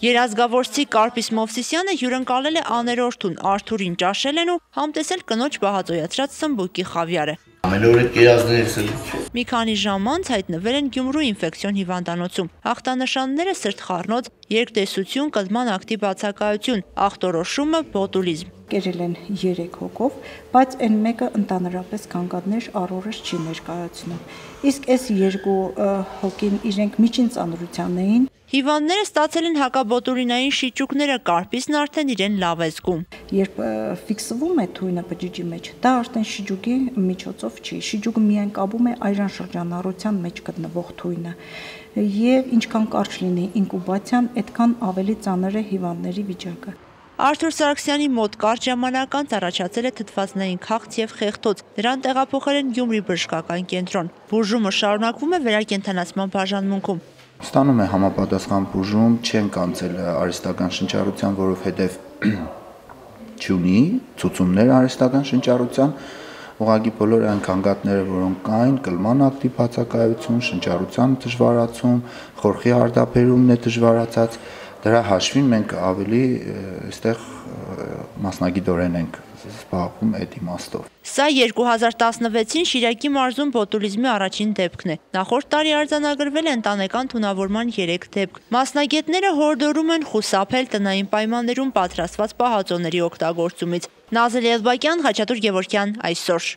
Երազգավորցի Կարպիս Մովսիսյանը հյուրընկալել է աներորդուն Արթուրին ճաշել են ու համտեսել կնոջ պահածոյացրած սմբուկի խավիարը։ Ամեն օր կերազներ Մի քանի ժամ անց հայտնվել են Գյումրու ինֆեկցիոն հիվանդանոցում։ Ախտանշանները սրտխառնոց, երկտեսություն, կլման ակտի բացակայություն, ախտորոշումը, բոտուլիզմ։ Կերել են 3 հոգով, բայց այն մեկը ընդհանրապես կանգադներ առօրս չի ներկայացնում։ Իսկ այս 2 հոգին իրենք միջին ծանրության էին։ Հիվանդները ստացել են հակաբոտուլինային շիճուկները, Կարպիսն արդեն իրեն լավ է զգում։ Երբ ֆիքսվում է թույնը բջիջի մեջ, դա արդեն շիճուկի միջոցով չի։ Շիճուկը միայն կապում է այրան շրջանառության մեջ գտնվող թույնը։ Եվ ինչքան կարճ լինի ինկուբացիան, այդքան ավելի ծանր է հիվանդների վիճակը։ Արթուր Սարգսյանի մոտ կարճ ժամանակ անց առաջացել է թթվածնային քաղց եւ խեղդոց։ Նրան տեղափոխել են Գյումրի բժշկական կենտրոն։ Բուժումը շարունակվում է վերակենդանացման բաժանմունքում։ Ստանում է համապատասխան բուժում, չեն կանցել արհեստական շնչառության, որովհետև չունի ցուցումներ արհեստական շնչառության, ուղղակի բոլոր այն քանգատները, որոնք կային, կլման ակտի բացակայություն, շնչառության դժվարացում, խորխի հարդապերումն է դժվարացած, դրա հաշվին մենք ավելի այստեղ մասնագիտորեն ենք զբաղվում այդ իմաստով։ Սա 2016-ին Շիրակի մարզում բոտուլիզմի առաջին դեպքն է։ Նախորդ տարի արձանագրվել է ընտանեկան թունավորման 3 դեպք։ Մասնագետները հորդորում են խուսափել տնային պայմաններում պատրաստված պահածոների օգտագործումից։ Նազել Եղբակյան, Խաչատուր Գևորգյան, այսօր։